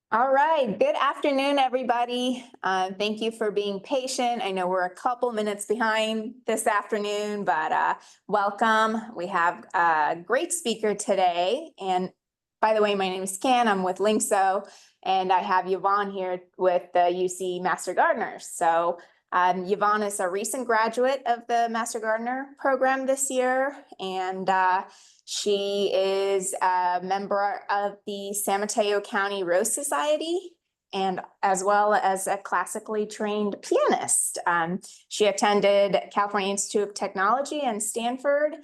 All right. Good afternoon, everybody. Thank you for being patient. I know we're a couple minutes behind this afternoon, but welcome. We have a great speaker today. And by the way, my name is Ken. I'm with Linkso, and I have Yvonne here with the UC Master Gardeners. So Yvonne is a recent graduate of the Master Gardener program this year, and she is a member of the San Mateo County Rose Society and as well as a classically trained pianist. She attended California Institute of Technology and Stanford.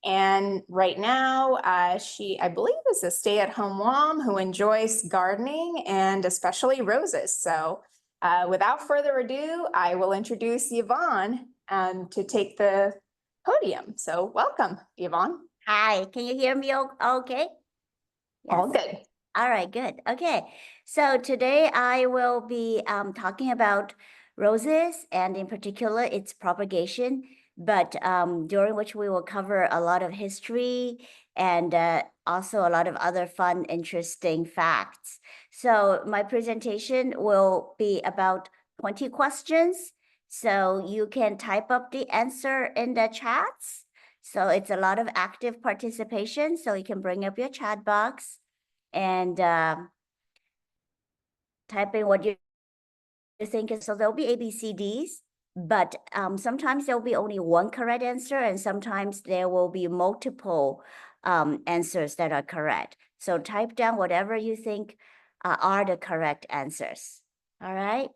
And right now, she, I believe, is a stay-at-home mom who enjoys gardening and especially roses. So without further ado, I will introduce Yvonne to take the podium. So welcome, Yvonne. Hi, can you hear me okay? All Yes. good. All right, good. Okay, so today I will be talking about roses and in particular its propagation, but during which we will cover a lot of history and also a lot of other fun, interesting facts. So my presentation will be about 20 questions. So you can type up the answer in the chats. So it's a lot of active participation. So you can bring up your chat box and type in what you think. So there'll be ABCDs, but sometimes there'll be only one correct answer, and sometimes there will be multiple answers that are correct. So type down whatever you think are the correct answers. All right.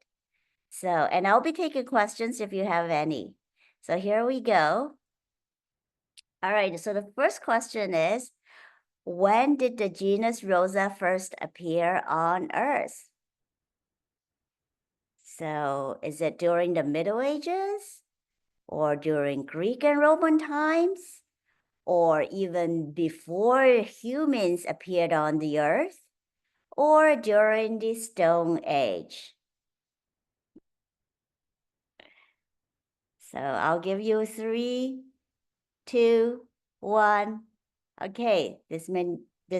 So, and I'll be taking questions if you have any. So here we go. All right, so the first question is, when did the genus Rosa first appear on Earth? So is it during the Middle Ages or during Greek and Roman times or even before humans appeared on the Earth or during the Stone Age? So I'll give you 3, 2, 1. Okay, this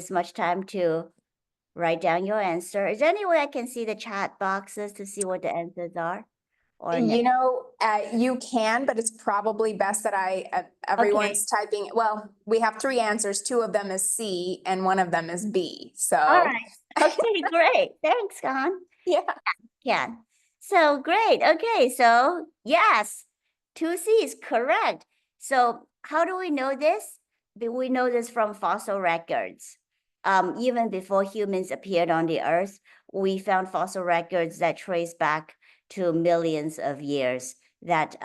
much time to write down your answer. Is there any way I can see the chat boxes to see what the answers are? Or no? You know, you can, but it's probably best that everyone's typing. Well, we have three answers. Two of them is C and one of them is B. All So right. Okay, great. Thanks, Khan. yeah. Yeah. So great. Okay, so yes, 2C is correct. So how do we know this? We know this from fossil records. Even before humans appeared on the Earth, we found fossil records that trace back to millions of years that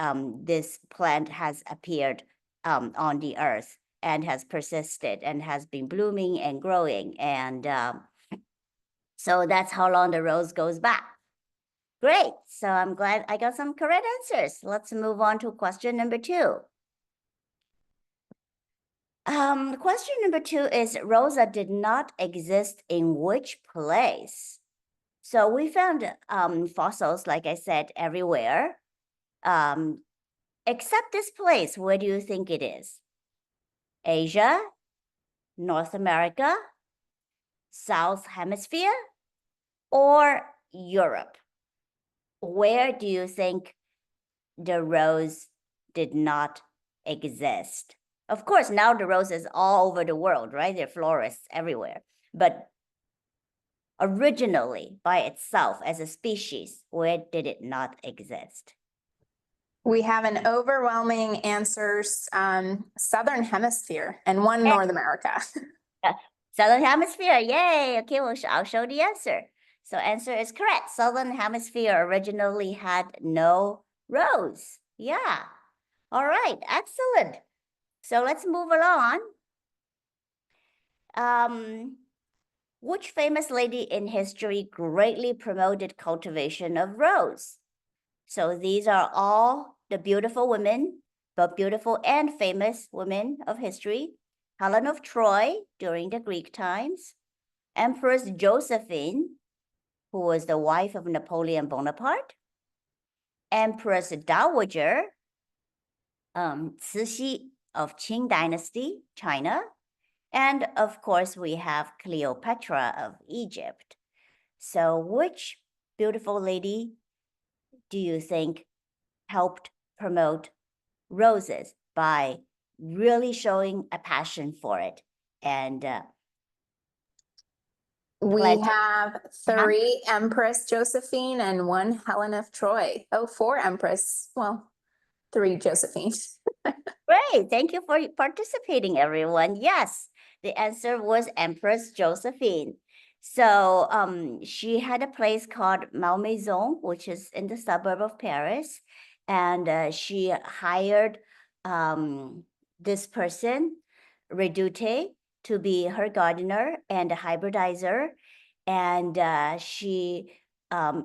this plant has appeared on the Earth and has persisted and has been blooming and growing. And so that's how long the rose goes back. Great. So I'm glad I got some correct answers. Let's move on to question number 2. Question number 2 is, Rosa did not exist in which place? So we found fossils, like I said, everywhere, except this place. Where do you think it is? Asia, North America, South Hemisphere, or Europe? Where do you think the rose did not exist? Of course, now the rose is all over the world, right? There are florists everywhere. But originally, by itself, as a species, where did it not exist? We have an overwhelming answers, Southern Hemisphere and one North America. Southern Hemisphere, yay! Okay, well, I'll show the answer. So answer is correct. Southern Hemisphere originally had no rose. Yeah. All right, excellent. So let's move along. Which famous lady in history greatly promoted cultivation of rose? So these are all the beautiful women, both beautiful and famous women of history. Helen of Troy during the Greek times, Empress Josephine, who was the wife of Napoleon Bonaparte, Empress Dowager, Cixi of Qing Dynasty, China, and of course we have Cleopatra of Egypt. So which beautiful lady do you think helped promote roses by really showing a passion for it and We planting? have three Empress Josephine and one Helen of Troy. Oh, four Empress. Well, three Josephine. Great. Thank you for participating, everyone. Yes, the answer was Empress Josephine. So she had a place called Malmaison, which is in the suburb of Paris. And she hired this person, Redoute, to be her gardener and a hybridizer. And she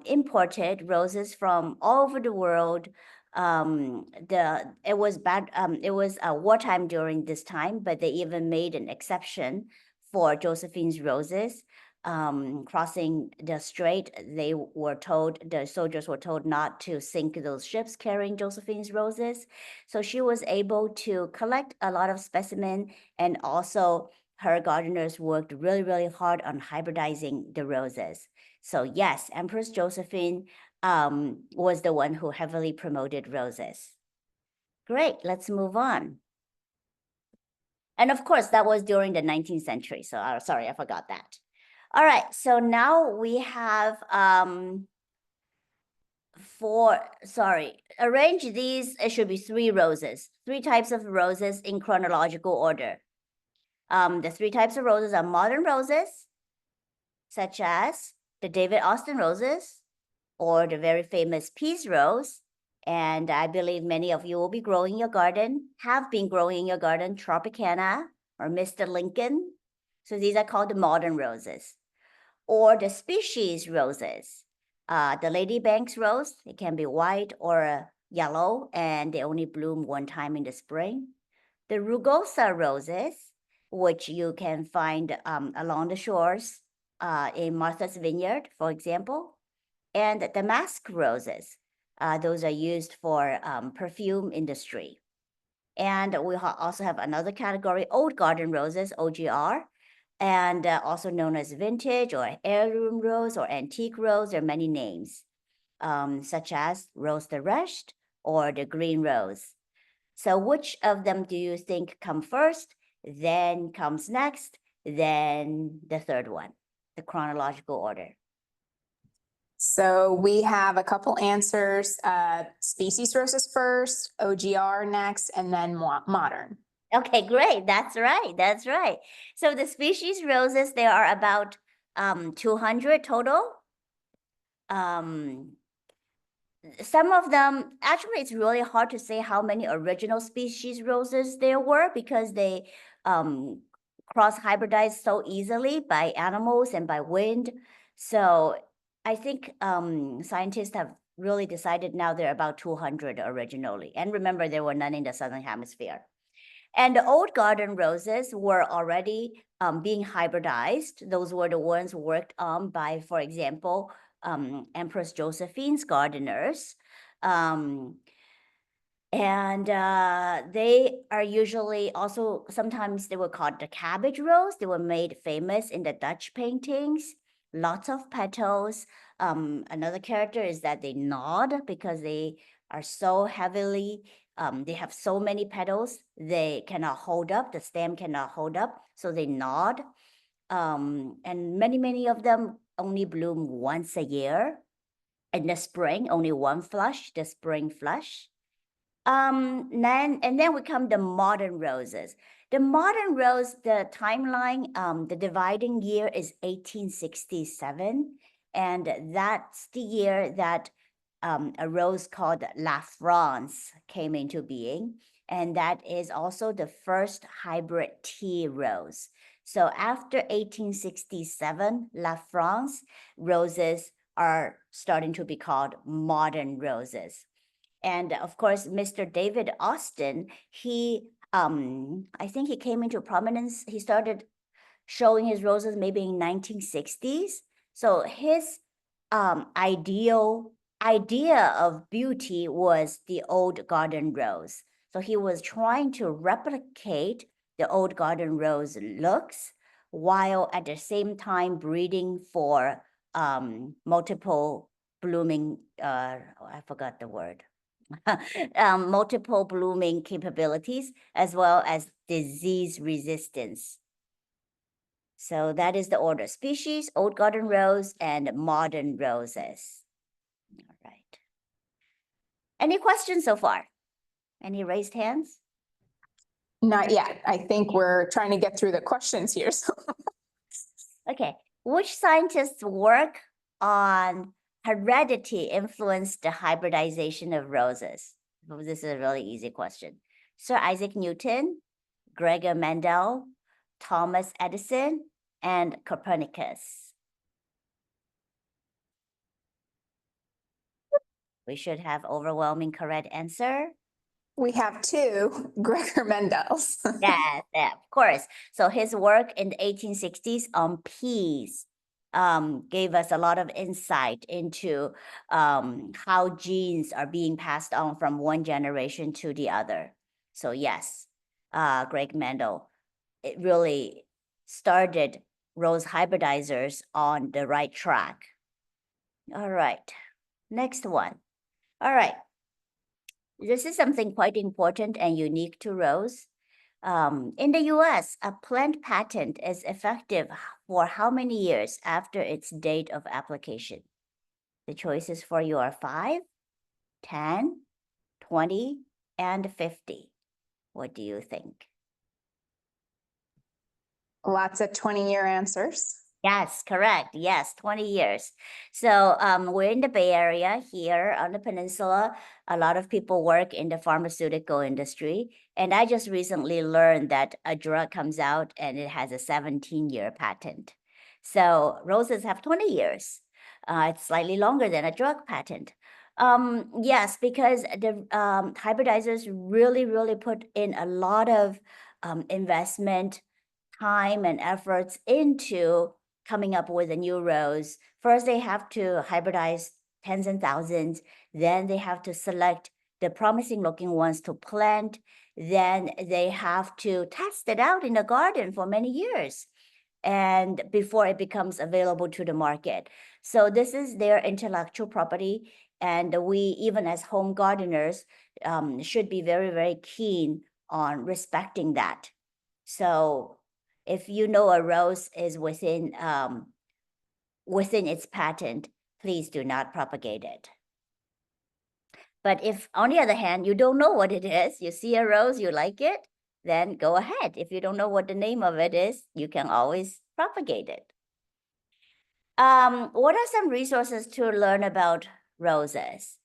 imported roses from all over the world. It was bad, it was wartime during this time, but they even made an exception for Josephine's roses. Crossing the strait, the soldiers were told not to sink those ships carrying Josephine's roses. So she was able to collect a lot of specimen, and also her gardeners worked really, really hard on hybridizing the roses. So yes, Empress Josephine was the one who heavily promoted roses. Great, let's move on. And of course, that was during the 19th century. So sorry, I forgot that. All right, so now we have arrange these, it should be three types of roses in chronological order. The three types of roses are modern roses, such as the David Austin roses, or the very famous peace rose. And I believe many of you will be growing in your garden, have been growing in your garden, Tropicana or Mr. Lincoln. So these are called the modern roses. Or the species roses. The Lady Banks rose, it can be white or yellow, and they only bloom one time in the spring. The rugosa roses, which you can find along the shores in Martha's Vineyard, for example, and the damask roses. Those are used for perfume industry. And we also have another category, old garden roses, OGR, and also known as vintage or heirloom rose or antique rose. There are many names, such as Rose de Rescht or the green rose. So which of them do you think come first, then comes next, then the third one, the chronological order? So we have a couple answers. Species roses first, OGR next, and then modern. Okay, great. That's right. That's right. So the species roses, there are about 200 total. Some of them, actually, it's really hard to say how many original species roses there were, because they cross hybridize so easily by animals and by wind. So I think scientists have really decided now there are about 200 originally. And remember, there were none in the Southern Hemisphere. And the old garden roses were already being hybridized. Those were the ones worked on by, for example, Empress Josephine's gardeners. They are usually also, sometimes they were called the cabbage rose. They were made famous in the Dutch paintings, lots of petals. Another character is that they nod because they are so heavily, they have so many petals, they cannot hold up, the stem cannot hold up, so they nod. And many of them only bloom once a year. In the spring, only one flush, the spring flush. And then we come the modern roses. The modern rose, the timeline, the dividing year is 1867. And that's the year that a rose called La France came into being. And that is also the first hybrid tea rose. So after 1867, La France roses are starting to be called modern roses. And of course, Mr. David Austin, I think he came into prominence. He started showing his roses maybe in 1960s. So his idea of beauty was the old garden rose. So he was trying to replicate the old garden rose looks, while at the same time breeding for multiple blooming, I forgot the word, multiple blooming capabilities, as well as disease resistance. So that is the order: species, old garden rose, and modern roses. All right. Any questions so far? Any raised hands? Not yet. I think we're trying to get through the questions here. So Okay. Which scientists' work on heredity influenced the hybridization of roses? Oh, this is a really easy question. Sir Isaac Newton, Gregor Mendel, Thomas Edison, and Copernicus. We should have overwhelming correct answer. we have two Gregor Mendels. Yeah, of course. So his work in the 1860s on peas gave us a lot of insight into how genes are being passed on from one generation to the other. So yes, Greg Mendel, it really started rose hybridizers on the right track. All right, next one. All right, this is something quite important and unique to rose. In the US, a plant patent is effective for how many years after its date of application? The choices for you are 5, 10, 20, and 50. What do you think? Lots of 20-year answers. Yes, correct. Yes, 20 years. So we're in the Bay Area here on the peninsula. A lot of people work in the pharmaceutical industry. And I just recently learned that a drug comes out and it has a 17-year patent. So roses have 20 years. It's slightly longer than a drug patent. Yes, because the hybridizers really put in a lot of investment, time, and efforts into coming up with a new rose. First, they have to hybridize tens and thousands. Then they have to select the promising looking ones to plant. Then they have to test it out in the garden for many years and before it becomes available to the market. So this is their intellectual property. And we, even as home gardeners, should be very keen on respecting that. So if you know a rose is within its patent, please do not propagate it. But if, on the other hand, you don't know what it is, you see a rose, you like it, then go ahead. If you don't know what the name of it is, you can always propagate it. What are some resources to learn about roses?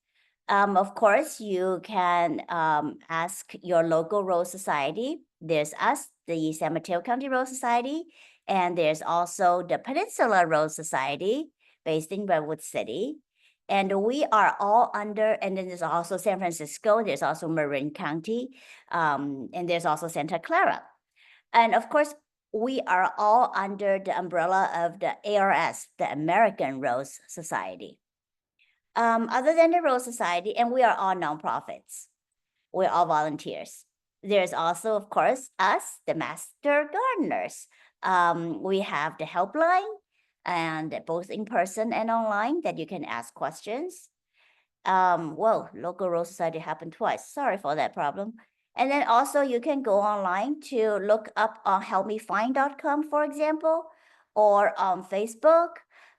Of course, you can ask your local Rose Society. There's us, the San Mateo County Rose Society, and there's also the Peninsula Rose Society based in Redwood City. And we are all under, and then there's also San Francisco, there's also Marin County, and there's also Santa Clara. And of course, we are all under the umbrella of the ARS, the American Rose Society. Other than the Rose Society, and we are all nonprofits. We're all volunteers. There's also, of course, us, the Master Gardeners. We have the helpline, and both in person and online that you can ask questions. Well, local Rose Society happened twice. Sorry for that problem. And then also you can go online to look up on helpmefind.com, for example, or on Facebook.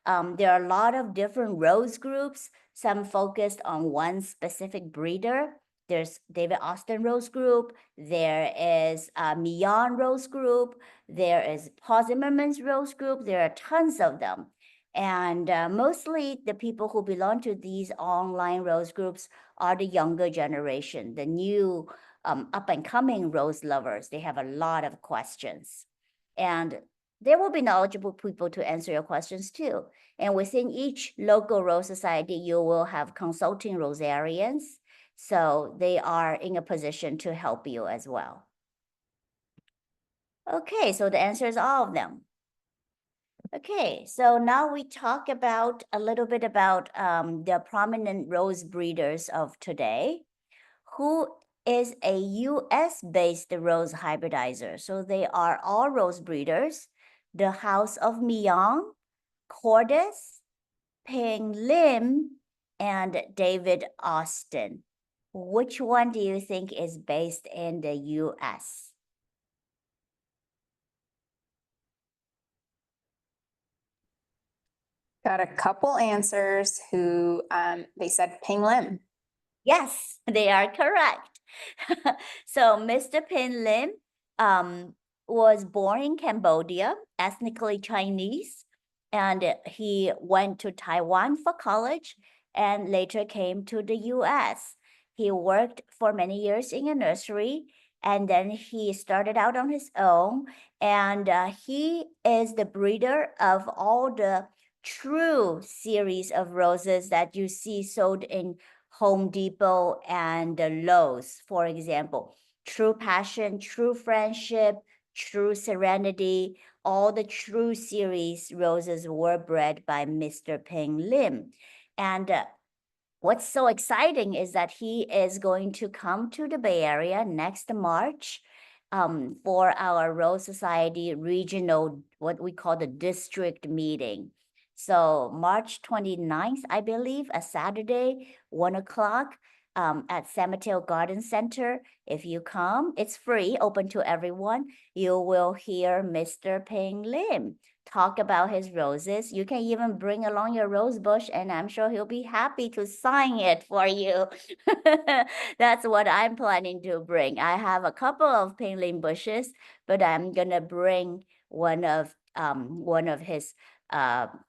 There are a lot of different rose groups, some focused on one specific breeder. There's David Austin Rose Group. There is Mian Rose Group. There is Paul Zimmerman's Rose Group. There are tons of them. And mostly the people who belong to these online rose groups are the younger generation, the new up and coming rose lovers. They have a lot of questions. And there will be knowledgeable people to answer your questions too. And within each local rose society, you will have consulting rosarians. So they are in a position to help you as well. Okay, so the answer is all of them. Okay, so now we talk about a little bit about the prominent rose breeders of today. Who is a US-based rose hybridizer? So they are all rose breeders. The House of Mian, Cordes, Ping Lim and David Austin. Which one do you think is based in the US? Got a couple answers who they said Ping Lim. Yes, they are correct. So Mr. Pin Lim was born in Cambodia, ethnically Chinese, and he went to Taiwan for college and later came to the US. He worked for many years in a nursery and then he started out on his own, and he is the breeder of all the true series of roses that you see sold in Home Depot and Lowe's, for example. True Passion, True Friendship, True Serenity, all the True series roses were bred by Mr. Ping Lim. And what's so exciting is that he is going to come to the Bay Area next March for our Rose Society regional, what we call the district meeting. So March 29th, I believe, a Saturday, 1 o'clock at San Mateo Garden Center. If you come, it's free, open to everyone. You will hear Mr. Ping Lim talk about his roses. You can even bring along your rose bush, and I'm sure he'll be happy to sign it for you. That's what I'm planning to bring. I have a couple of Ping Lim bushes, but I'm gonna bring one of his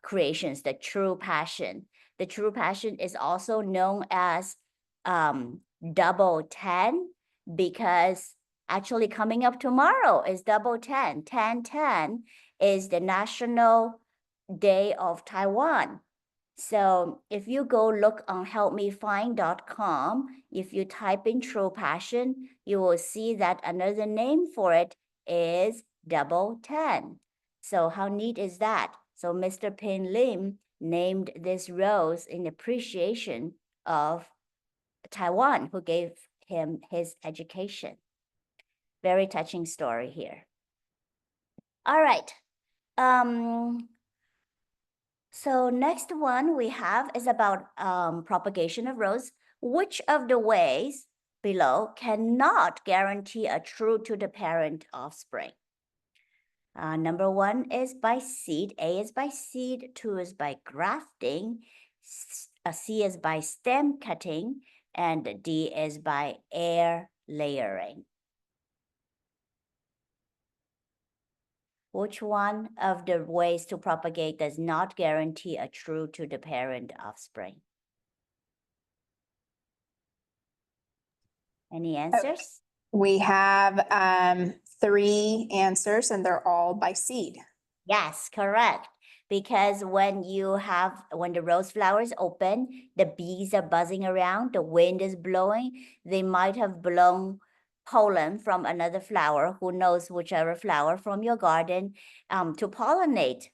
creations, the True Passion. The True Passion is also known as Double 10 because actually coming up tomorrow is Double 10. 10/10 is the National Day of Taiwan. So if you go look on helpmefind.com, if you type in True Passion, you will see that another name for it is Double 10. So how neat is that? So Mr. Pin Lim named this rose in appreciation of Taiwan, who gave him his education. Very touching story here. All right. So next one we have is about propagation of rose. Which of the ways below cannot guarantee a true to the parent offspring? Number one is by seed. A is by seed. 2 is by grafting. C is by stem cutting. And D is by air layering. Which one of the ways to propagate does not guarantee a true to the parent offspring? Any answers? We have 3 answers and they're all by seed. Yes, correct. Because when the rose flowers open, the bees are buzzing around, the wind is blowing, they might have blown pollen from another flower, who knows, whichever flower from your garden, to pollinate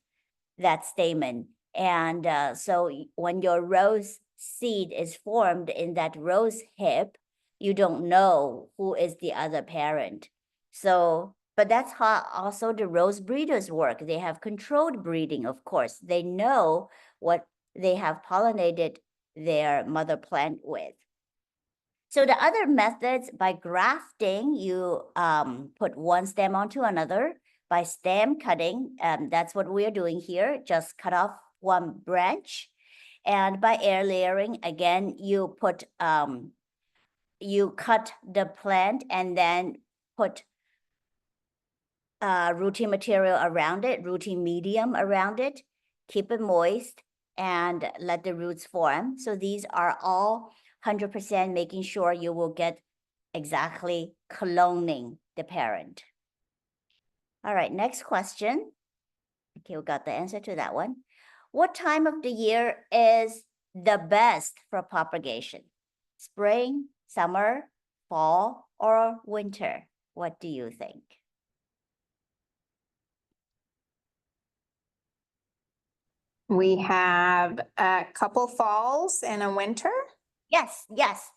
that stamen. And so when your rose seed is formed in that rose hip, you don't know who is the other parent. So, but that's how also the rose breeders work. They have controlled breeding, of course. They know what they have pollinated their mother plant with. So the other methods, by grafting, you put one stem onto another. By stem cutting, that's what we're doing here, just cut off one branch. And by air layering, again, you put, you cut the plant and then put rooting material around it, rooting medium around it, keep it moist, and let the roots form. So these are all 100% making sure you will get exactly cloning the parent. All right, next question. Okay, we got the answer to that one. What time of the year is the best for propagation? Spring, summer, fall, or winter? What do you think? We have a couple falls and a winter. Yes, yes,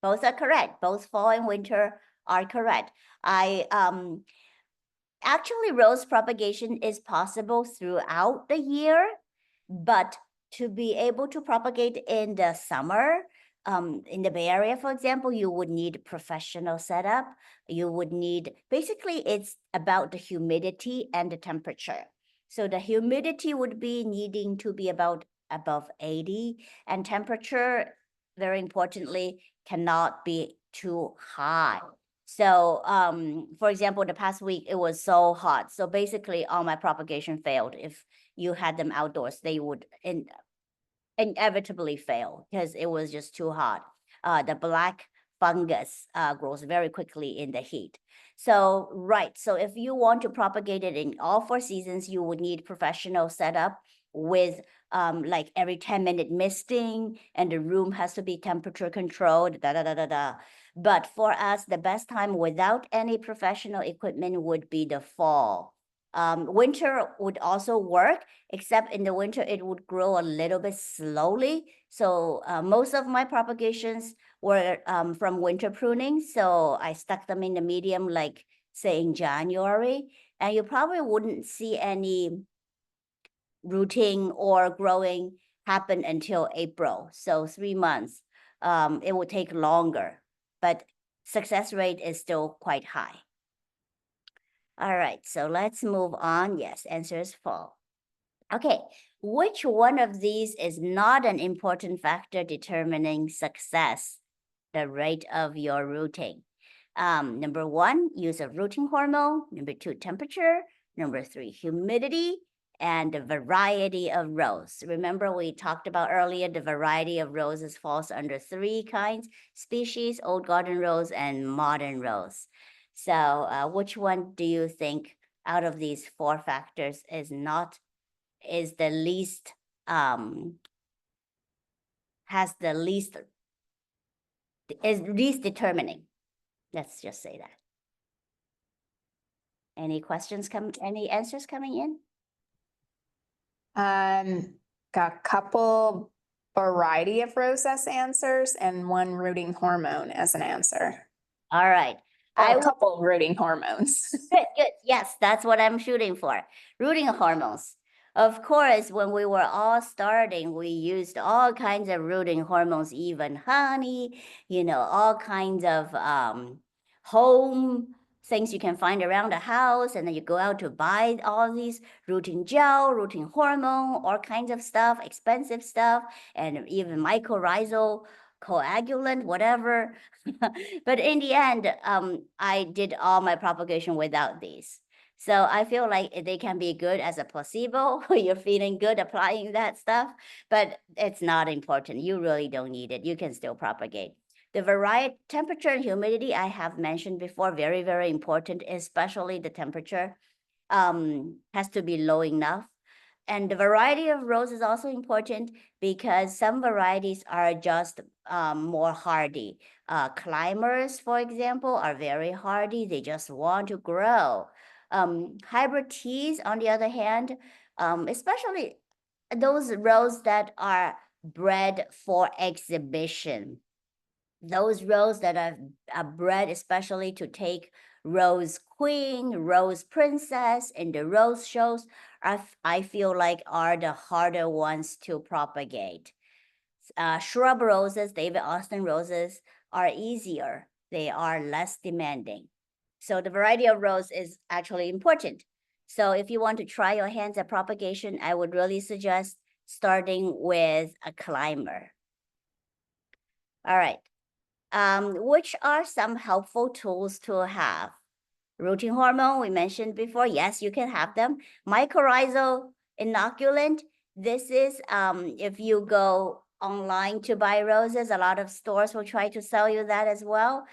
both are correct. Both fall and winter are correct. Actually, rose propagation is possible throughout the year, but to be able to propagate in the summer, in the Bay Area, for example, you would need professional setup. You would need, basically, it's about the humidity and the temperature. So the humidity would be needing to be about above 80, and temperature, very importantly, cannot be too high. So, for example, the past week, it was so hot. So basically, all my propagation failed. If you had them outdoors, they would inevitably fail because it was just too hot. The black fungus grows very quickly in the heat. So, right. So if you want to propagate it in all 4 seasons, you would need professional setup with like every 10-minute misting, and the room has to be temperature controlled, da da da da da. But for us, the best time without any professional equipment would be the fall. Winter would also work, except in the winter it would grow a little bit slowly. So most of my propagations were from winter pruning. So I stuck them in the medium, like say in January, and you probably wouldn't see any rooting or growing happen until April. So 3 months. It will take longer, but success rate is still quite high. All right, so let's move on. Yes, answer is fall. Okay, which one of these is not an important factor determining success? The rate of your rooting. Number 1, use of rooting hormone. Number 2, temperature. Number 3, humidity. And the variety of rows. Remember, we talked about earlier, the variety of roses falls under 3 kinds: species, old garden rose, and modern rose. So which one do you think out of these 4 factors is the least, has the least, is least determining? Let's just say that. Any answers coming in? Got a couple variety of rose as answers and 1 rooting hormone as an answer. All right. A couple rooting hormones. Good. Yes, that's what I'm shooting for. Rooting hormones. Of course, when we were all starting, we used all kinds of rooting hormones, even honey, all kinds of home things you can find around the house. And then you go out to buy all these rooting gel, rooting hormone, all kinds of stuff, expensive stuff, and even mycorrhizal coagulant, whatever. But in the end, I did all my propagation without these. So I feel like they can be good as a placebo. You're feeling good applying that stuff, but it's not important. You really don't need it. You can still propagate. The variety, temperature and humidity, I have mentioned before, very, very important, especially the temperature has to be low enough. And the variety of rows is also important because some varieties are just more hardy. Climbers, for example, are very hardy. They just want to grow. Hybrid teas, on the other hand, especially those rows that are bred for exhibition, those rows that are bred especially to take Rose Queen, Rose Princess, and the rose shows, I feel like are the harder ones to propagate. Shrub roses, David Austin roses, are easier. They are less demanding. So the variety of rose is actually important. So if you want to try your hands at propagation, I would really suggest starting with a climber. All right. Which are some helpful tools to have? Rooting hormone, we mentioned before. Yes, you can have them. Mycorrhizal inoculant. This is if you go online to buy roses, a lot of stores will try to sell you that as well.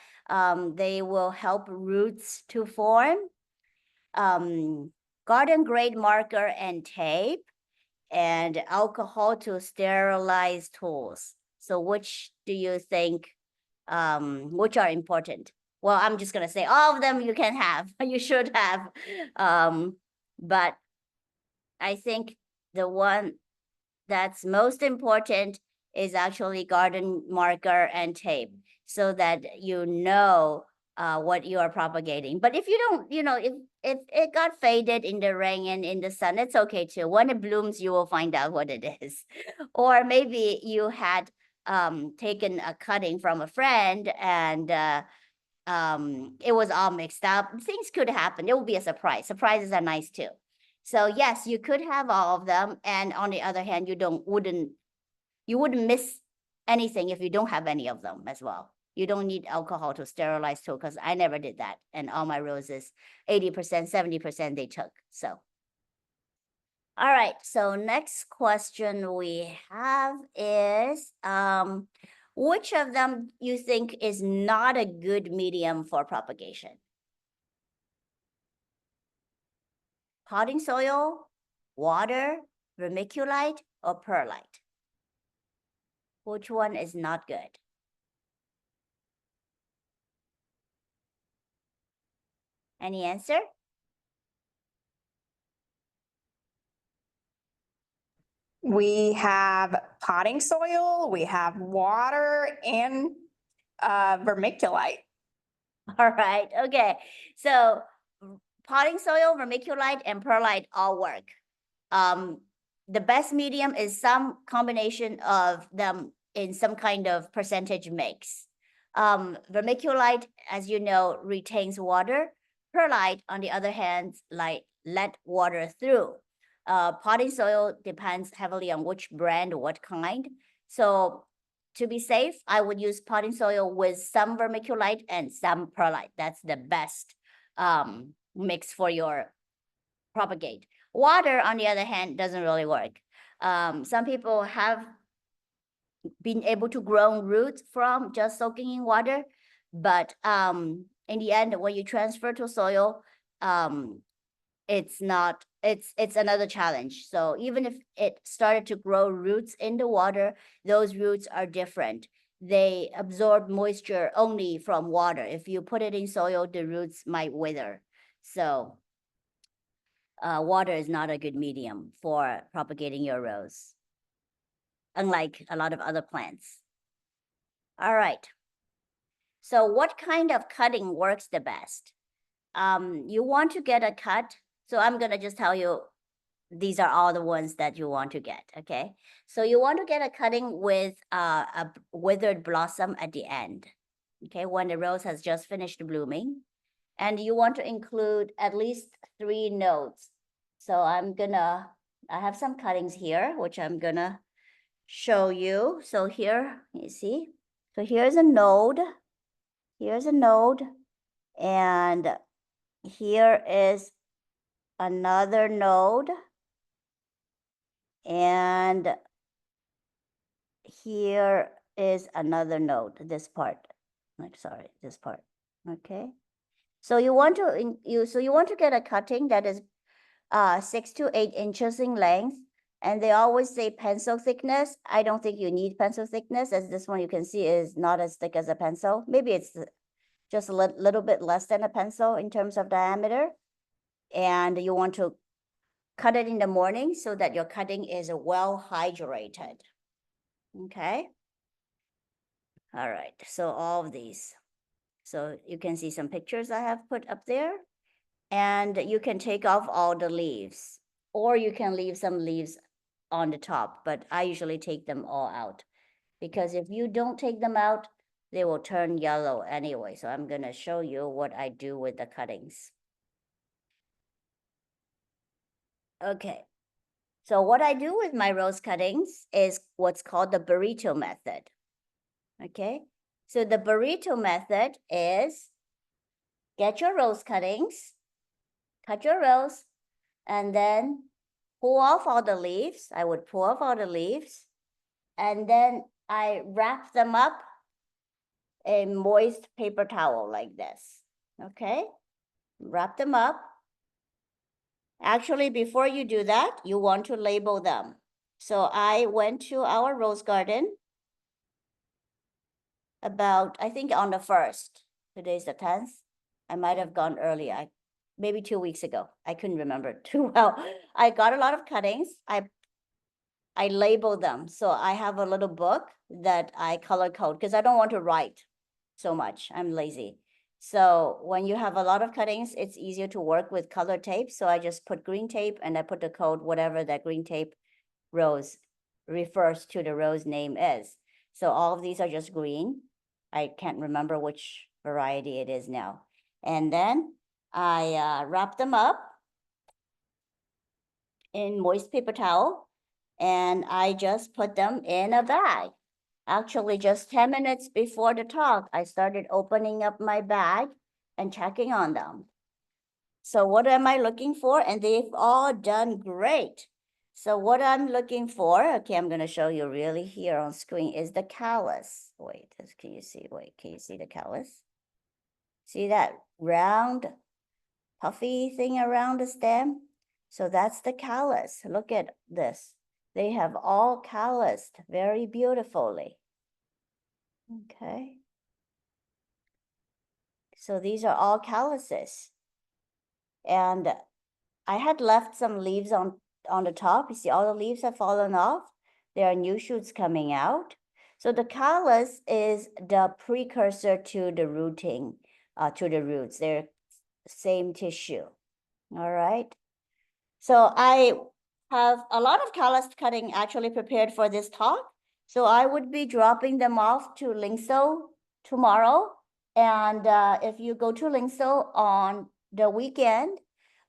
They will help roots to form. Garden grade marker and tape, and alcohol to sterilize tools. So which do you think, which are important? Well, I'm just gonna say all of them you can have, you should have. But I think the one that's most important is actually garden marker and tape, so that you know what you are propagating. But if you don't, if it got faded in the rain and in the sun, it's okay too. When it blooms, you will find out what it is. Or maybe you had taken a cutting from a friend and it was all mixed up. Things could happen. It will be a surprise. Surprises are nice too. So yes, you could have all of them, and on the other hand, you wouldn't miss anything if you don't have any of them as well. You don't need alcohol to sterilize too, because I never did that. And all my roses, 80%, 70% they took. So, all right. So next question we have is, which of them you think is not a good medium for propagation? Potting soil, water, vermiculite, or perlite? Which one is not good? Any answer? We have potting soil, we have water, and vermiculite. All right. Okay. So potting soil, vermiculite, and perlite all work. The best medium is some combination of them in some kind of percentage mix. Vermiculite, as you know, retains water. Perlite, on the other hand, let water through. Potting soil depends heavily on which brand or what kind. So to be safe, I would use potting soil with some vermiculite and some perlite. That's the best mix for your propagate. Water, on the other hand, doesn't really work. Some people have been able to grow roots from just soaking in water, but in the end, when you transfer to soil, it's another challenge. So even if it started to grow roots in the water, those roots are different. They absorb moisture only from water. If you put it in soil, the roots might wither. So water is not a good medium for propagating your rose, unlike a lot of other plants. All right. So what kind of cutting works the best? You want to get a cut. So I'm going to just tell you, these are all the ones that you want to get, okay? So you want to get a cutting with a withered blossom at the end, okay? When the rose has just finished blooming. And you want to include at least 3 nodes. So I have some cuttings here, which I'm gonna show you. So here, you see, so here's a node, and here is another node, and here is another node, this part, this part, okay? So you want to get a cutting that is 6 to 8 inches in length, and they always say pencil thickness. I don't think you need pencil thickness, as this one you can see is not as thick as a pencil. Maybe it's just a little bit less than a pencil in terms of diameter. And you want to cut it in the morning so that your cutting is well hydrated. Okay. All right. So all of these. So you can see some pictures I have put up there. And you can take off all the leaves, or you can leave some leaves on the top, but I usually take them all out, because if you don't take them out, they will turn yellow anyway. So I'm gonna show you what I do with the cuttings. Okay, so what I do with my rose cuttings is what's called the burrito method. Okay, so the burrito method is get your rose cuttings, cut your rose, and then pull off all the leaves. I would pull off all the leaves, and then I wrap them up in moist paper towel like this. Okay, wrap them up. Actually, before you do that, you want to label them. So I went to our rose garden about, I think on the 1st. Today's the 10th. I might have gone earlier. Maybe 2 weeks ago. I couldn't remember too well. I got a lot of cuttings. I label them. So I have a little book that I color code because I don't want to write so much. I'm lazy. So when you have a lot of cuttings, it's easier to work with color tape. So I just put green tape and I put the code, whatever that green tape rows refers to the row's name is. So all of these are just green. I can't remember which variety it is now. And then I wrap them up in moist paper towel and I just put them in a bag. Actually, just 10 minutes before the talk, I started opening up my bag and checking on them. So what am I looking for? And they've all done great. So what I'm looking for, okay, I'm gonna show you really here on screen is the callus. Wait, can you see, can you see the callus? See that round puffy thing around the stem? So that's the callus. Look at this. They have all calloused very beautifully. Okay. So these are all calluses. And I had left some leaves on the top. You see all the leaves have fallen off. There are new shoots coming out. So the callus is the precursor to the rooting, to the roots. They're same tissue. All right. So I have a lot of callus cutting actually prepared for this talk. So I would be dropping them off to Lingso tomorrow. And if you go to Lingso on the weekend,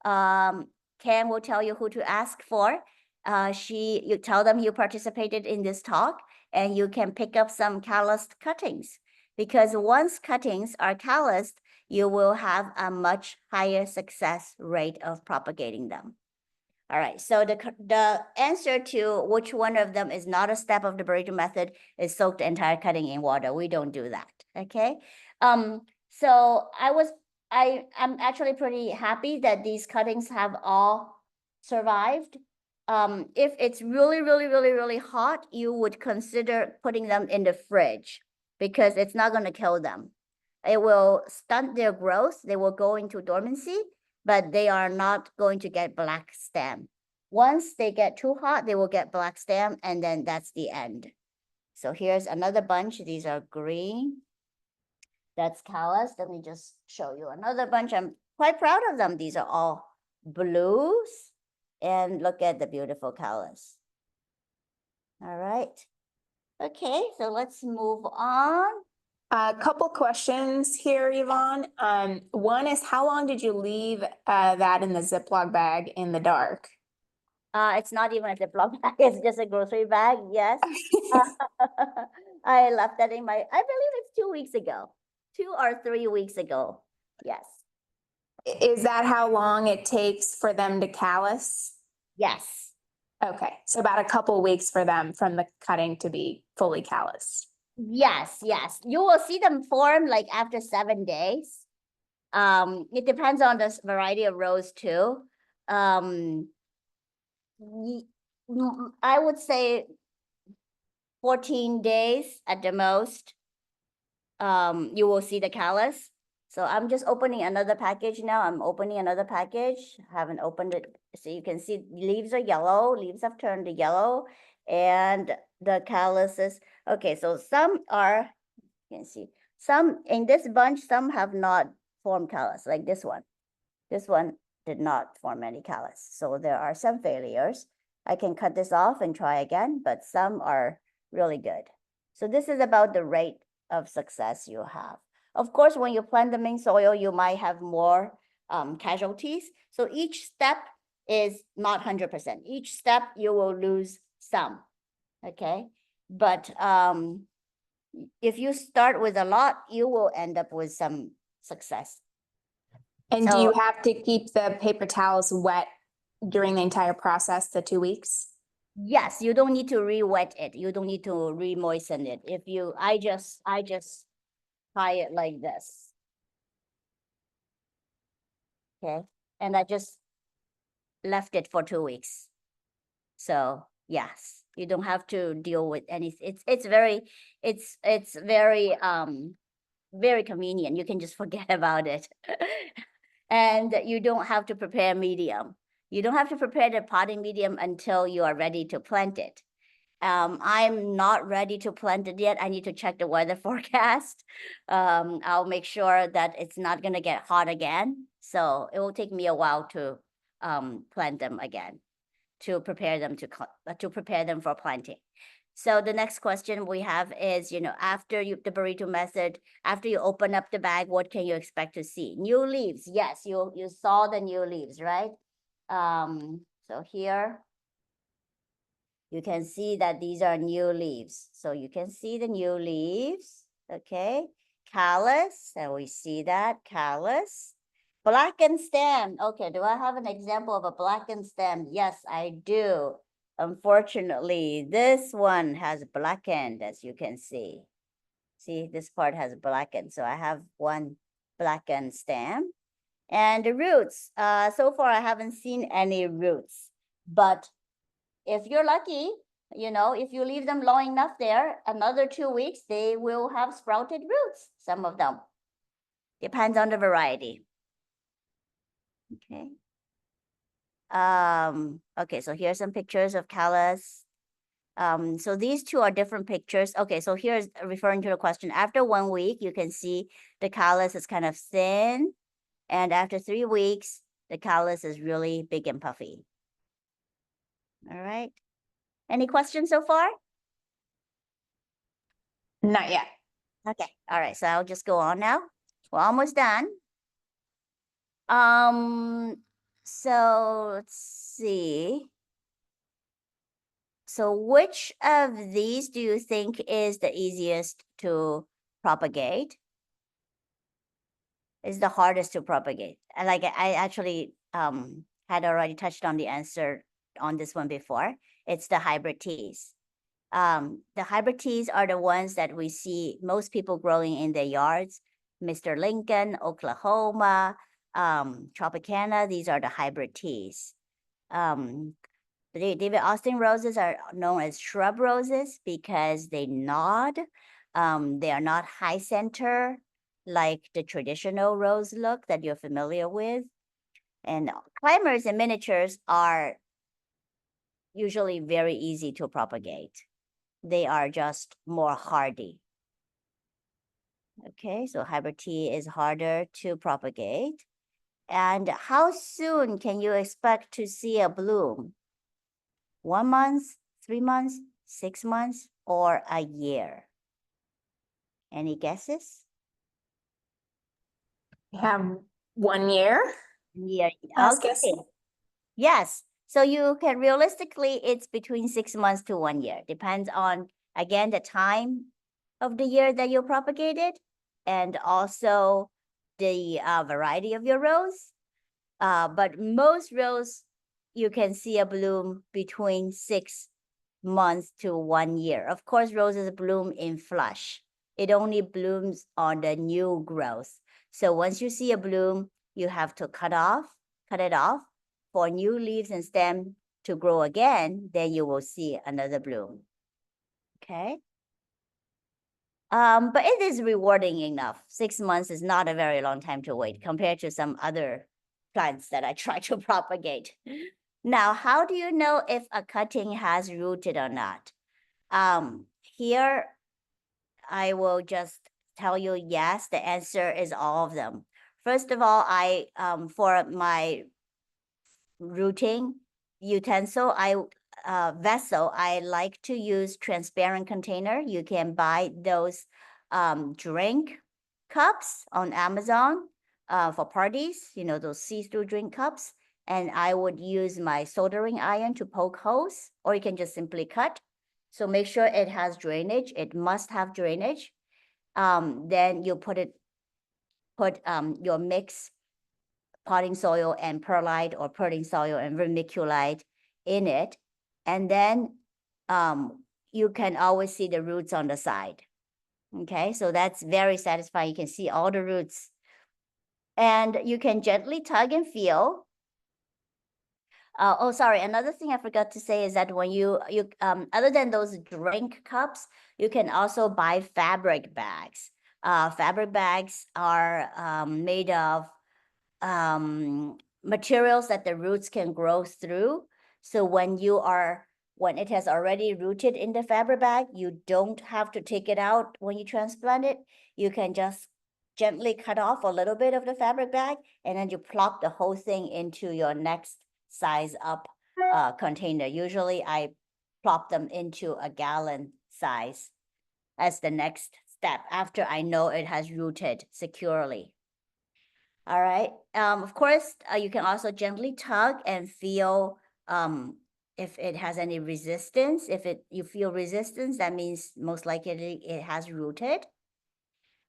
Cam will tell you who to ask for. You tell them you participated in this talk and you can pick up some calloused cuttings, because once cuttings are calloused, you will have a much higher success rate of propagating them. All right, so the answer to which one of them is not a step of the burrito method is soak the entire cutting in water. We don't do that, okay? So I'm actually pretty happy that these cuttings have all survived. If it's really, really, really, really hot, you would consider putting them in the fridge because it's not gonna kill them. It will stunt their growth. They will go into dormancy, but they are not going to get black stem. Once they get too hot, they will get black stem, and then that's the end. So here's another bunch. These are green. That's callus. Let me just show you another bunch. I'm quite proud of them. These are all blues. And look at the beautiful callus. All right. Okay, so let's move on. A couple questions here, Yvonne. One is, how long did you leave that in the Ziploc bag in the dark? It's not even a Ziploc bag, it's just a grocery bag, yes. I left that in I believe it's 2 weeks ago, 2 or 3 weeks ago, yes. Is that how long it takes for them to callus? Yes. Okay, so about a couple weeks for them from the cutting to be fully calloused. Yes, yes. You will see them form like after 7 days. It depends on the variety of rows too. I would say 14 days at the most. You will see the callus. So I'm just opening another package now. I'm opening another package. Haven't opened it. So you can see leaves are yellow. Leaves have turned to yellow. And the calluses. Okay, so some are, you can see, some in this bunch, some have not formed callus, like this one. This one did not form any callus. So there are some failures. I can cut this off and try again, but some are really good. So this is about the rate of success you have. Of course, when you plant them in soil, you might have more casualties. So each step is not 100%. Each step you will lose some, okay? But if you start with a lot, you will end up with some success. And do you have to keep the paper towels wet during the entire process, the 2 weeks? Yes, you don't need to re-wet it. You don't need to re-moisten it. I just tie it like this. Okay, and I just left it for 2 weeks. So yes, you don't have to deal with anything. It's very very convenient. You can just forget about it. And you don't have to prepare medium. You don't have to prepare the potting medium until you are ready to plant it. I'm not ready to plant it yet. I need to check the weather forecast. I'll make sure that it's not gonna get hot again. So it will take me a while to plant them again, to prepare them to prepare them for planting. So the next question we have is, after the burrito method, after you open up the bag, what can you expect to see? New leaves. Yes, you saw the new leaves, right? So here you can see that these are new leaves. So you can see the new leaves, okay? Callus, and we see that, callus. Blackened stem. Okay, do I have an example of a blackened stem? Yes, I do. Unfortunately, this one has blackened, as you can see. See, this part has blackened. So I have one blackened stem. And the roots, so far I haven't seen any roots. But if you're lucky, if you leave them long enough there, another 2 weeks, they will have sprouted roots, some of them. Depends on the variety. Okay. Okay, so here's some pictures of callus. So these two are different pictures. Okay, so here's referring to the question. After 1 week, you can see the callus is kind of thin. And after 3 weeks, the callus is really big and puffy. All right. Any questions so far? Not yet. Okay. All right. So I'll just go on now. We're almost done. So let's see. So which of these do you think is the easiest to propagate? Is the hardest to propagate? And like I actually had already touched on the answer on this one before. It's the hybrid teas. The hybrid teas are the ones that we see most people growing in their yards. Mr. Lincoln, Oklahoma, Tropicana, these are the hybrid teas. The David Austin roses are known as shrub roses because they nod. They are not high center like the traditional rose look that you're familiar with. And climbers and miniatures are usually very easy to propagate. They are just more hardy. Okay, so hybrid tea is harder to propagate. And how soon can you expect to see a bloom? 1 month, 3 months, 6 months, or a year? Any guesses? We have 1 year. Yeah, Last okay. guess. Yes. So you can realistically, it's between 6 months to 1 year. Depends on, again, the time of the year that you propagated and also the variety of your rose. But most rose, you can see a bloom between 6 months to 1 year. Of course, roses bloom in flush. It only blooms on the new growth. So once you see a bloom, you have to cut it off for new leaves and stem to grow again, then you will see another bloom. Okay. But it is rewarding enough. 6 months is not a very long time to wait compared to some other plants that I try to propagate. Now, how do you know if a cutting has rooted or not? Here, I will just tell you, yes, the answer is all of them. First of all, for my rooting utensil, vessel, I like to use transparent container. You can buy those drink cups on Amazon for parties, those see-through drink cups. And I would use my soldering iron to poke holes, or you can just simply cut. So make sure it has drainage. It must have drainage. Then you put your mix potting soil and perlite, or potting soil and vermiculite in it. And then you can always see the roots on the side. Okay, so that's very satisfying. You can see all the roots. And you can gently tug and feel. Oh, sorry. Another thing I forgot to say is that when you other than those drink cups, you can also buy fabric bags. Fabric bags are made of materials that the roots can grow through. So when you are when it has already rooted in the fabric bag, you don't have to take it out when you transplant it. You can just gently cut off a little bit of the fabric bag, and then you plop the whole thing into your next size up container. Usually I plop them into a gallon size as the next step after I know it has rooted securely. All right. Of course, you can also gently tug and feel if it has any resistance. If you feel resistance, that means most likely it has rooted.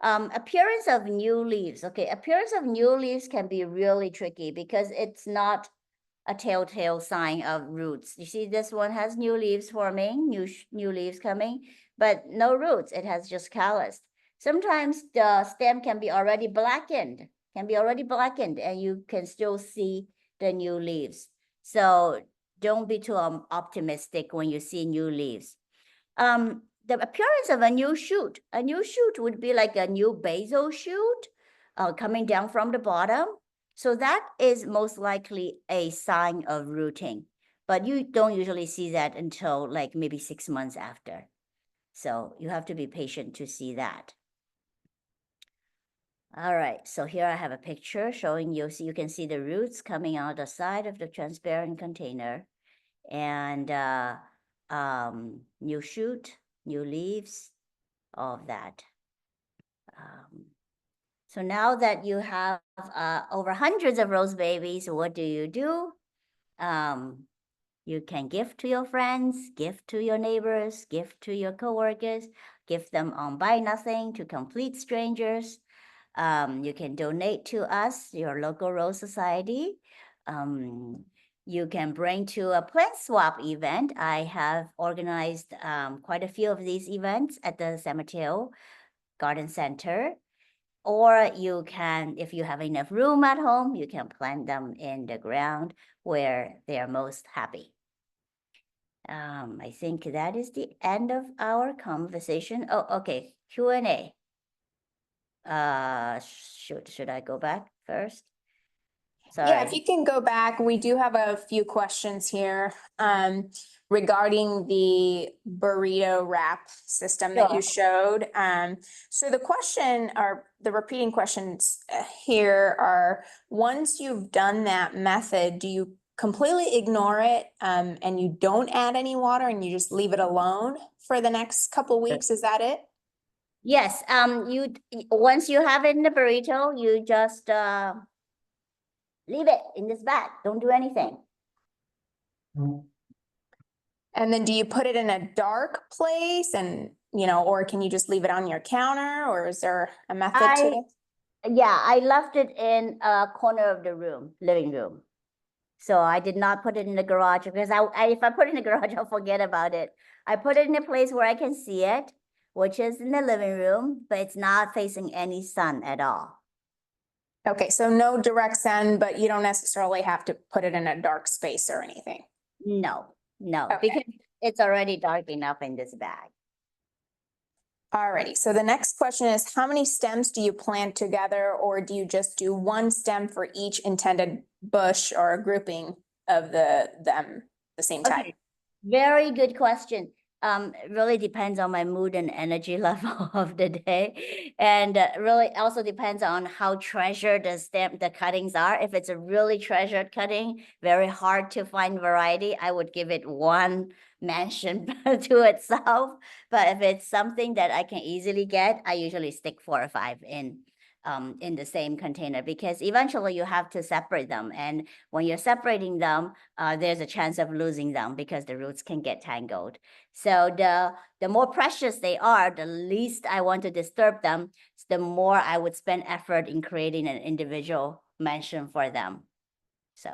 Appearance of new leaves. Okay, appearance of new leaves can be really tricky because it's not a telltale sign of roots. You see, this one has new leaves forming, new leaves coming, but no roots. It has just calloused. Sometimes the stem can be already blackened, and you can still see the new leaves. So don't be too optimistic when you see new leaves. The appearance of a new shoot. A new shoot would be like a new basal shoot coming down from the bottom. So that is most likely a sign of rooting, but you don't usually see that until like maybe 6 months after. So you have to be patient to see that. All right, so here I have a picture showing you, so you can see the roots coming out the side of the transparent container, and new shoot, new leaves, all of that. So now that you have over hundreds of rose babies, what do? You can gift to your friends, gift to your neighbors, gift to your coworkers, gift them on Buy Nothing to complete strangers. You can donate to us, your local Rose Society. You can bring to a plant swap event. I have organized quite a few of these events at the San Mateo Garden Center. Or you can, if you have enough room at home, you can plant them in the ground where they are most happy. I think that is the end of our conversation. Oh, okay, Q&A. Should I go back first? Sorry. Yeah, if you can go back, we do have a few questions here regarding the burrito wrap system that you showed. So the question, or the repeating questions here are, once you've done that method, do you completely ignore it and you don't add any water and you just leave it alone for the next couple weeks? Is that it? Yes, once you have it in the burrito, you just leave it in this bag. Don't do anything. And then do you put it in a dark place and, or can you just leave it on your counter, or is there a method to it? Yeah, I left it in a corner of the room, living room. So I did not put it in the garage because if I put it in the garage, I'll forget about it. I put it in a place where I can see it, which is in the living room, but it's not facing any sun at all. Okay, so no direct sun, but you don't necessarily have to put it in a dark space or anything. No, Okay. because it's already dark enough in this bag. Alrighty, so the next question is, how many stems do you plant together, or do you just do one stem for each intended bush or grouping of the same type? Okay, very good question. It really depends on my mood and energy level of the day. And really also depends on how treasured the cuttings are. If it's a really treasured cutting, very hard to find variety, I would give it one mansion to itself. But if it's something that I can easily get, I usually stick 4 or 5 in the same container, because eventually you have to separate them. And when you're separating them, there's a chance of losing them because the roots can get tangled. So the more precious they are, the least I want to disturb them, the more I would spend effort in creating an individual mansion for them. So.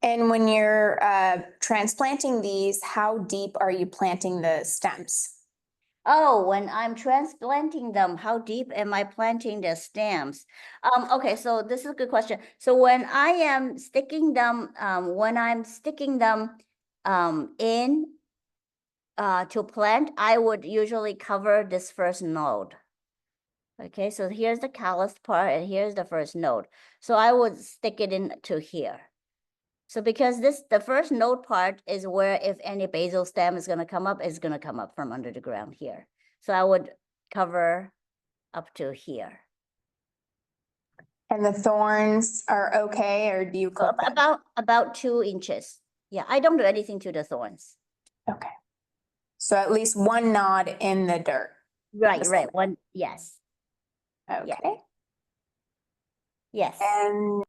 And when you're transplanting these, how deep are you planting the stems? Oh, when I'm transplanting them, how deep am I planting the stems? Okay, so this is a good question. So when I am sticking them, in to plant, I would usually cover this first node. Okay, so here's the calloused part and here's the first node. So I would stick it in to here. So because the first node part is where if any basal stem is gonna come up, it's gonna come up from under the ground here. So I would cover up to here. And the thorns are okay, or do you So clip them? about 2 inches. Yeah, I don't do anything to the thorns. Okay. So at least one nod in the dirt. Right, right. One, yes, Okay. yes. And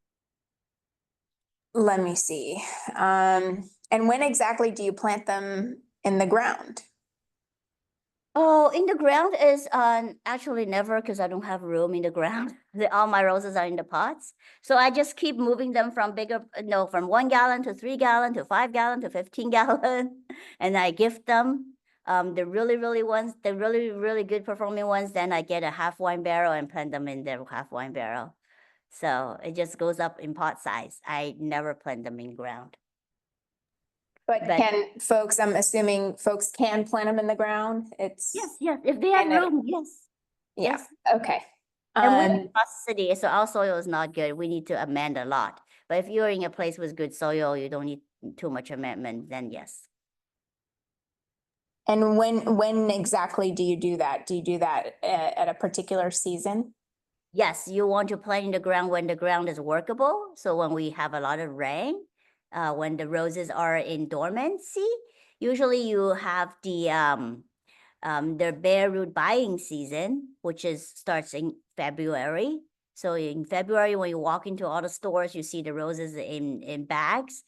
let me see. And when exactly do you plant them in the ground? Oh, in the ground is actually never, because I don't have room in the ground. All my roses are in the pots. So I just keep moving them from from 1 gallon to 3 gallon to 5 gallon to 15 gallon. And I gift them. The really good performing ones, then I get a half wine barrel and plant them in the half wine barrel. So it just goes up in pot size. I never plant them in ground. But But I'm assuming folks can plant them in the ground? yes, if they have And it- room, yes. Yeah, Yes. okay. And we're in Foster City, so our soil is not good. We need to amend a lot. But if you're in a place with good soil, you don't need too much amendment, then yes. And when exactly do you do that? Do you do that at a particular season? Yes, you want to plant in the ground when the ground is workable. So when we have a lot of rain, when the roses are in dormancy, usually you have the bare root buying season, which starts in February. So in February, when you walk into all the stores, you see the roses in bags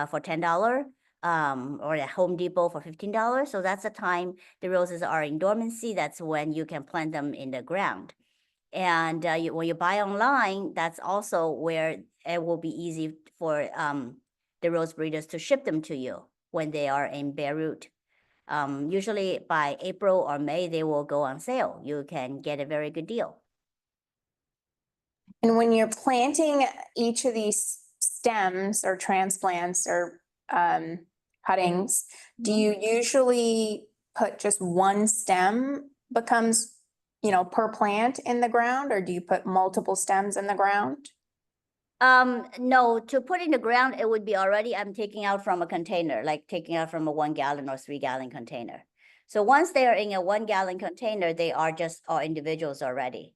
for $10, or at Home Depot for $15. So that's the time the roses are in dormancy. That's when you can plant them in the ground. And when you buy online, that's also where it will be easy for the rose breeders to ship them to you when they are in bare root. Usually by April or May, they will go on sale. You can get a very good deal. And when you're planting each of these stems or transplants or cuttings, do you usually put just one stem becomes, per plant in the ground, or do you put multiple stems in the ground? No, to put in the ground, it would be already, I'm taking out from a container, like taking out from a 1 gallon or 3 gallon container. So once they are in a 1 gallon container, they are just all individuals already.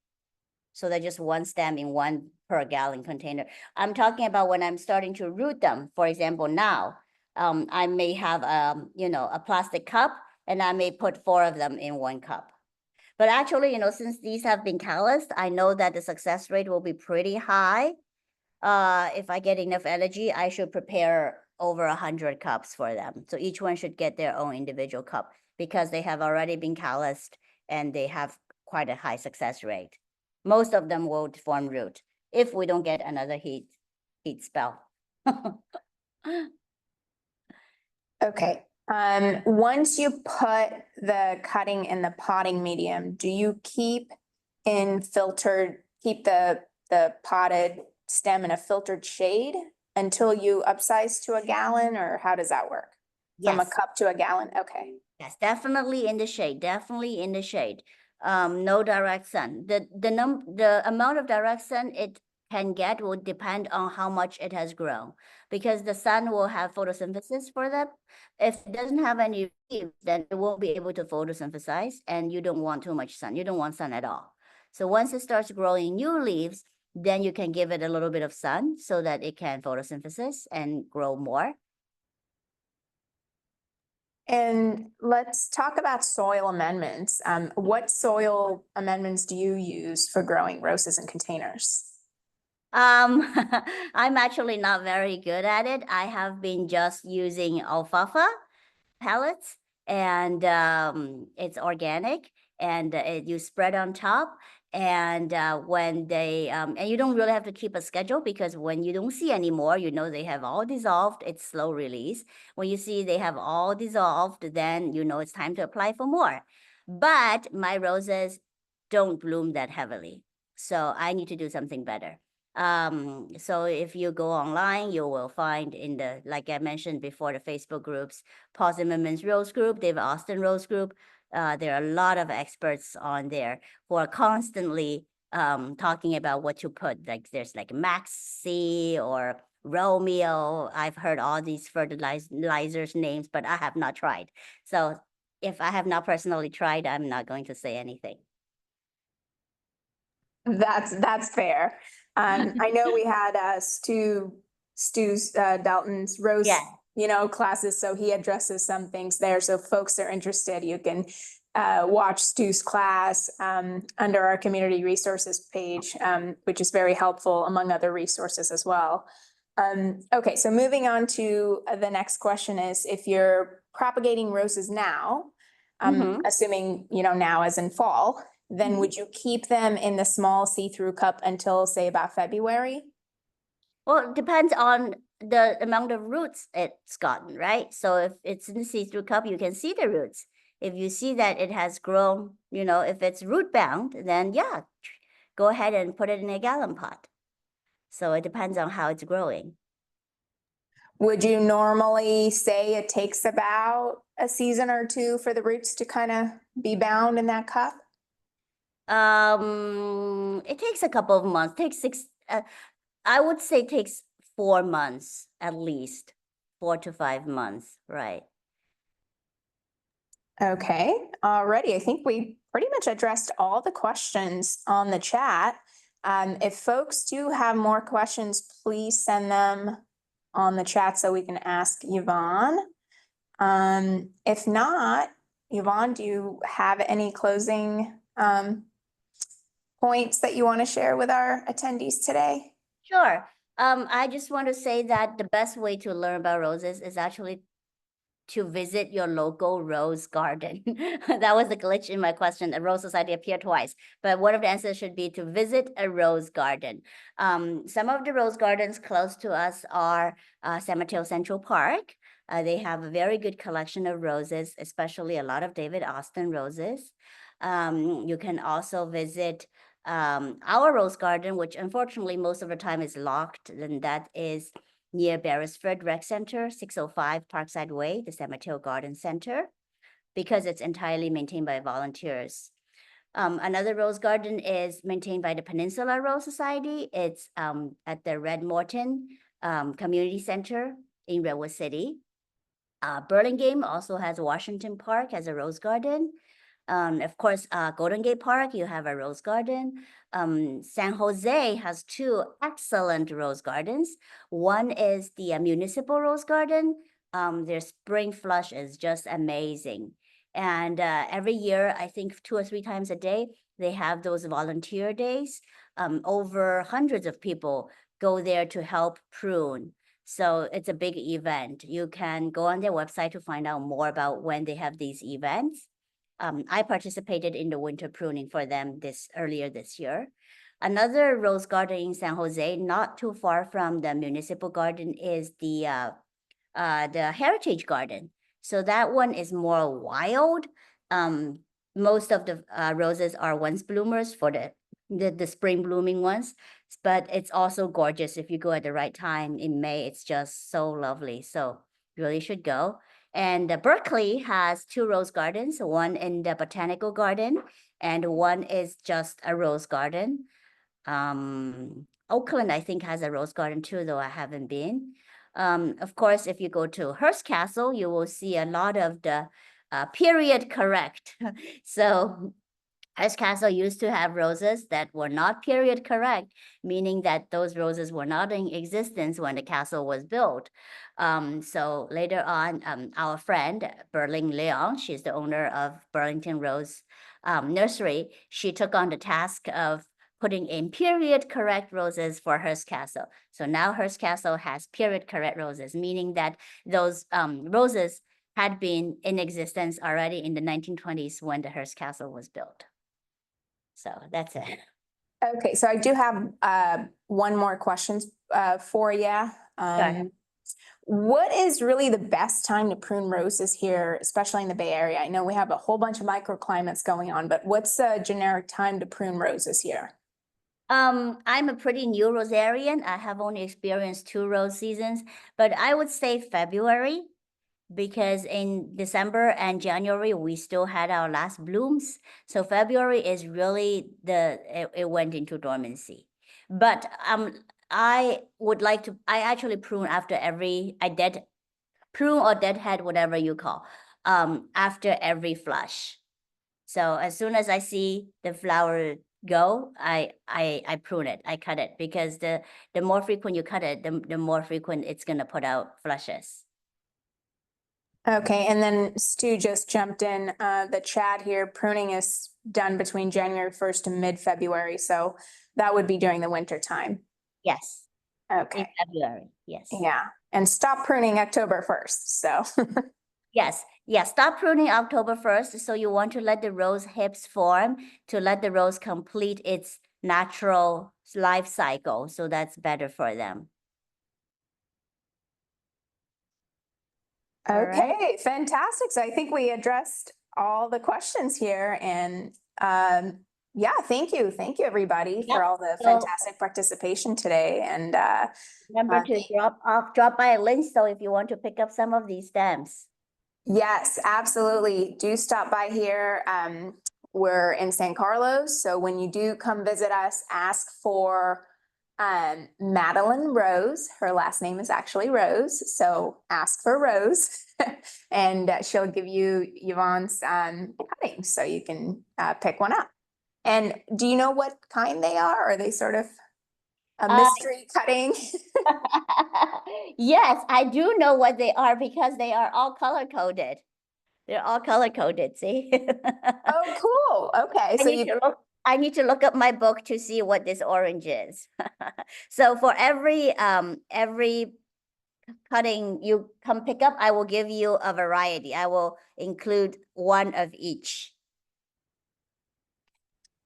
So they're just one stem in 1 per gallon container. I'm talking about when I'm starting to root them. For example, now, I may have, a plastic cup, and I may put 4 of them in 1 cup. But actually, since these have been calloused, I know that the success rate will be pretty high. If I get enough energy, I should prepare over 100 cups for them. So each one should get their own individual cup because they have already been calloused and they have quite a high success rate. Most of them will form root if we don't get another heat spell. Okay. Once you put the cutting in the potting medium, do you keep the potted stem in a filtered shade until you upsize to a gallon, or how does that work? From a Yes, cup to a gallon? Okay. yes, definitely in the shade, definitely in the shade. No direct sun. The amount of direct sun it can get will depend on how much it has grown, because the sun will have photosynthesis for them. If it doesn't have any leaves, then it won't be able to photosynthesize, and you don't want too much sun. You don't want sun at all. So once it starts growing new leaves, then you can give it a little bit of sun so that it can photosynthesis and grow more. And let's talk about soil amendments. What soil amendments do you use for growing roses in containers? I'm actually not very good at it. I have been just using alfalfa pellets, and it's organic, and you spread on top. And when they and you don't really have to keep a schedule, because when you don't see anymore, they have all dissolved. It's slow release. When you see they have all dissolved, then it's time to apply for more. But my roses don't bloom that heavily, so I need to do something better. So if you go online, you will find like I mentioned before, the Facebook groups, Positive Women's Rose Group, David Austin Rose Group. There are a lot of experts on there who are constantly talking about what to put. Like there's like Maxi or Romeo. I've heard all these fertilizers names, but I have not tried. So if I have not personally tried, I'm not going to say anything. That's fair. I know we had Stu's Dalton's rose, Yeah. classes, so he addresses some things there. So folks are interested, you can watch Stu's class under our community resources page, which is very helpful among other resources as well. Okay, so moving on to the next question is if you're propagating roses now, Mhm. assuming, now as in fall, then would you keep them in the small see-through cup until, say, about February? Well, it depends on the amount of roots it's gotten, right? So if it's in the see-through cup, you can see the roots. If you see that it has grown, if it's root bound, then yeah, go ahead and put it in a gallon pot. So it depends on how it's growing. Would you normally say it takes about a season or two for the roots to kind of be bound in that cup? It takes a couple of months. I would say it takes 4 months at least, 4 to 5 months, right? Okay, alrighty. I think we pretty much addressed all the questions on the chat. If folks do have more questions, please send them on the chat so we can ask Yvonne. If not, Yvonne, do you have any closing points that you want to share with our attendees today? Sure. I just want to say that the best way to learn about roses is actually to visit your local rose garden. That was the glitch in my question. The Rose Society appeared twice, but one of the answers should be to visit a rose garden. Some of the rose gardens close to us are San Mateo Central Park. They have a very good collection of roses, especially a lot of David Austin roses. You can also visit our rose garden, which unfortunately most of the time is locked, and that is near Beresford Rec Center, 605 Parkside Way, the San Mateo Garden Center, because it's entirely maintained by volunteers. Another rose garden is maintained by the Peninsula Rose Society. It's at the Red Morton Community Center in Redwood City. Burlingame also has Washington Park as a rose garden. Of course, Golden Gate Park, you have a rose garden. San Jose has two excellent rose gardens. One is the municipal rose garden. Their spring flush is just amazing. And every year, I think 2 or 3 times a day, they have those volunteer days. Over hundreds of people go there to help prune. So it's a big event. You can go on their website to find out more about when they have these events. I participated in the winter pruning for them earlier this year. Another rose garden in San Jose, not too far from the municipal garden, is the Heritage Garden. So that one is more wild. Most of the roses are once bloomers for the spring blooming ones, but it's also gorgeous if you go at the right time in May. It's just so lovely. So you really should go. And Berkeley has two rose gardens, one in the botanical garden and one is just a rose garden. Oakland, I think, has a rose garden too, though I haven't been. Of course, if you go to Hearst Castle, you will see a lot of the period correct. So Hearst Castle used to have roses that were not period correct, meaning that those roses were not in existence when the castle was built. So later on, our friend, Berling Leong, she's the owner of Burlington Rose Nursery, she took on the task of putting in period correct roses for Hearst Castle. So now Hearst Castle has period correct roses, meaning that those roses had been in existence already in the 1920s when the Hearst Castle was built. So that's it. Okay, so I do have one more question for you. What is really the best time to prune roses here, especially in the Bay Area? I know we have a whole bunch of microclimates going on, but what's a generic time to prune roses here? I'm a pretty new rosarian. I have only experienced 2 rose seasons, but I would say February, because in December and January, we still had our last blooms. So February is really it went into dormancy. But I would like to, I actually prune after every, prune or deadhead, whatever you call, after every flush. So as soon as I see the flower go, I prune it, I cut it, because the more frequent you cut it, the more frequent it's gonna put out flushes. Okay, and then Stu just jumped in, the chat here, pruning is done between January 1st and mid-February, so that would be during the winter time. Yes, in Okay, February, yes. yeah, and stop pruning October 1st, so. Yes, yes, stop pruning October 1st. So you want to let the rose hips form, to let the rose complete its natural life cycle. So that's better for them. All right. Okay, fantastic. So I think we addressed all the questions here, and yeah, thank you. Thank you, everybody, for Yep. all the So- fantastic participation today. And Remember to drop by Lynch so if you want to pick up some of these stems. yes, absolutely. Do stop by here. We're in San Carlos, so when you do come visit us, ask for Madeline Rose. Her last name is actually Rose, so ask for Rose, and she'll give you Yvonne's cuttings, so you can pick one up. And do you know what kind they are? Are they sort of a mystery cutting? Yes, I do know what they are because they are all color coded. They're all color coded, see? Oh, cool. Okay, so you I need to look up my book to see what this orange is. So for every cutting you come pick up, I will give you a variety. I will include one of each.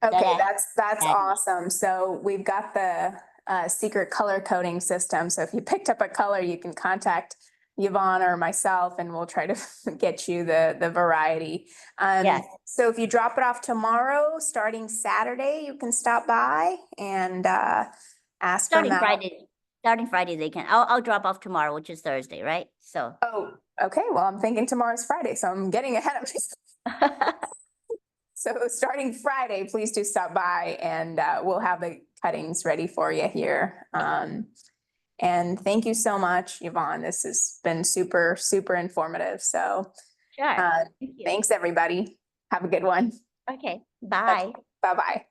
okay, That that's awesome. So we've got the secret color coding system. So if you picked up a color, you can contact Yvonne or myself, and we'll try to get you the variety. Yes. So if you drop it off tomorrow, starting Saturday, you can stop by and ask for Starting Mal. Friday. Starting Friday they can. I'll drop off tomorrow, which is Thursday, right? So Oh, okay. Well, I'm thinking tomorrow's Friday, so I'm getting ahead of myself. So starting Friday, please do stop by, and we'll have the cuttings ready for you here. And thank you so much, Yvonne. This has been super, super informative. So sure. thanks, everybody. Have a good one. Okay. Bye. Bye-bye.